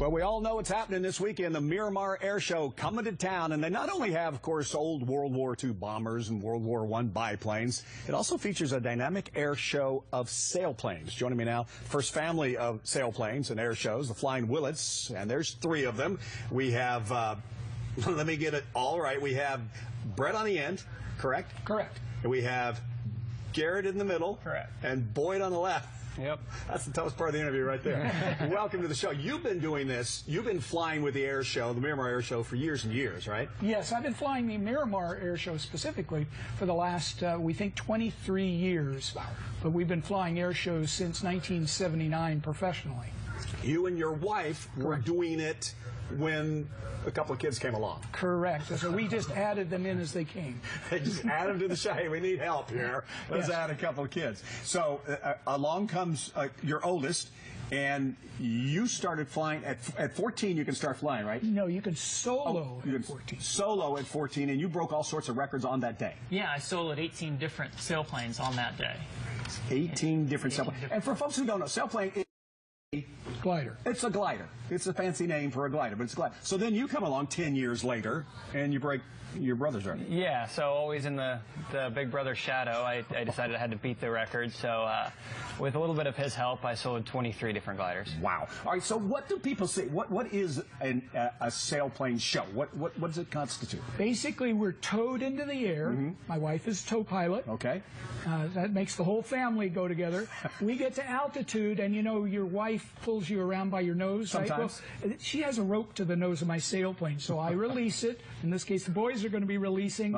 Well, we all know what's happening this weekend. The Miramar Air Show coming to town, and they not only have, of course, old World War II bombers and World War I biplanes, it also features a dynamic air show of sailplanes. Joining me now, first family of sailplanes and air shows, the Flying Willets, and there's three of them. We have, let me get it all right, we have Brett on the end, correct? Correct. And we have Garrett in the middle. Correct. And Boyd on the left. Yep. That's the toughest part of the interview right there. Welcome to the show. You've been doing this. You've been flying with the air show, the Miramar Air Show, for years and years, right? Yes, I've been flying the Miramar Air Show specifically for the last, we think, 23 years. Wow. But we've been flying air shows since 1979 professionally. You and your wife were doing it when a couple of kids came along. Correct. So we just added them in as they came. They just added them to the show. Hey, we need help here. Let's add a couple of kids. So along comes your oldest, and you started flying at 14. You can start flying, right? No, you can solo at 14. Solo at 14, and you broke all sorts of records on that day. Yeah, I soloed 18 different sailplanes on that day. 18 different sailplanes. And for folks who don't know, sailplane is glider. It's a glider. It's a fancy name for a glider, but it's a glider. So then you come along 10 years later, and you break your brother's record. Yeah, so always in the big brother shadow, I decided I had to beat the record. So with a little bit of his help, I sold 23 different gliders. Wow. All right, so what do people say? What is a sailplane show? What does it constitute? Basically, we're towed into the air. Mm-hmm. My wife is tow pilot. Okay. That makes the whole family go together. We get to altitude, and you know, your wife pulls you around by your nose. Sometimes. Right? Well, she has a rope to the nose of my sailplane, so I release it. In this case, the boys are going to be releasing.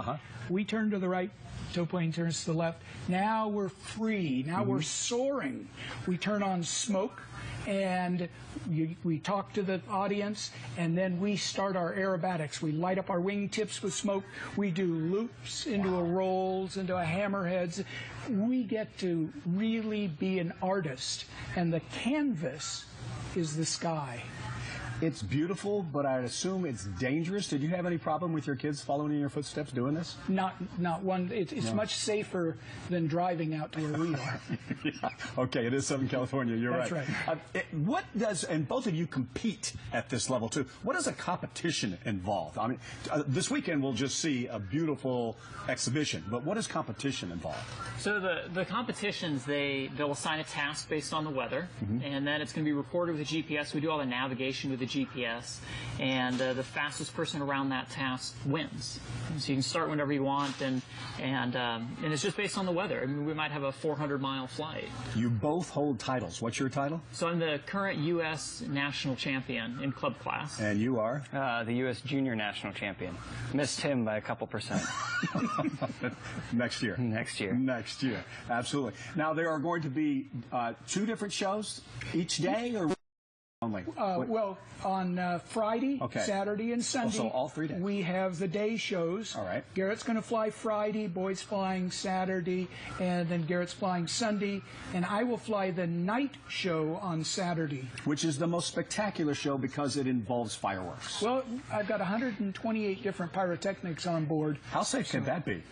We turn to the right, tow plane turns to the left. Now we're free. Now we're soaring. We turn on smoke, and we talk to the audience, and then we start our aerobatics. We light up our wingtips with smoke. We do loops into a rolls, into a hammerheads. We get to really be an artist, and the canvas is the sky. It's beautiful, but I assume it's dangerous. Did you have any problem with your kids following in your footsteps doing this? Not one. It's much safer than driving out to where we are. Yeah. Okay, it is Southern California. You're That's right. right. And both of you compete at this level too. What does a competition involve? I mean, this weekend we'll just see a beautiful exhibition, but what does competition involve? So the competitions, they'll assign a task based on the weather, and then it's going to be recorded with a GPS. We do all the navigation with the GPS, and the fastest person around that task wins. So you can start whenever you want, and it's just based on the weather. I mean, we might have a 400-mile flight. You both hold titles. What's your title? So I'm the current U.S. national champion in club class. And you are? The U.S. junior national champion. Missed him by a couple %. Next year. Next year. Next year. Absolutely. Now, there are going to be 2 different shows each day, or only? Well, on Friday, Saturday, and Sunday, so all 3 days. We have the day shows. All right. Garrett's going to fly Friday, Boyd's flying Saturday, and then Garrett's flying Sunday, and I will fly the night show on Saturday. Which is the most spectacular show because it involves fireworks. Well, I've got 128 different pyrotechnics on board. How safe can that be?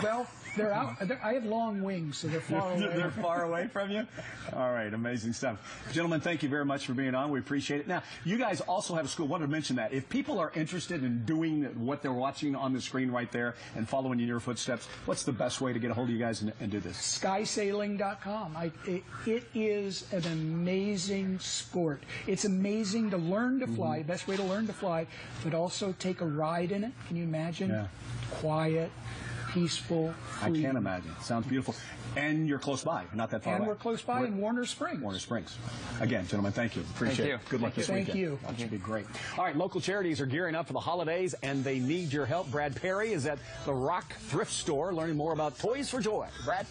Well, they're out. I have long wings, so they're far away. They're far away from you? All right, amazing stuff. Gentlemen, thank you very much for being on. We appreciate it. Now, you guys also have a school. I wanted to mention that. If people are interested in doing what they're watching on the screen right there and following in your footsteps, what's the best way to get a hold of you guys and do this? Skysailing.com. It is an amazing sport. It's amazing to learn to fly, best way to learn to fly, but also take a ride in it. Can you imagine? Yeah. Quiet, peaceful, free. I can't imagine. Sounds beautiful. And you're close by, not that far away. And we're close by in Warner Springs. Warner Springs. Again, gentlemen, thank you. Appreciate it. Good luck this weekend. Thank you. That should be great. All right, local charities are gearing up for the holidays, and they need your help. Brad Perry is at the Rock Thrift Store learning more about Toys for Joy. Brad?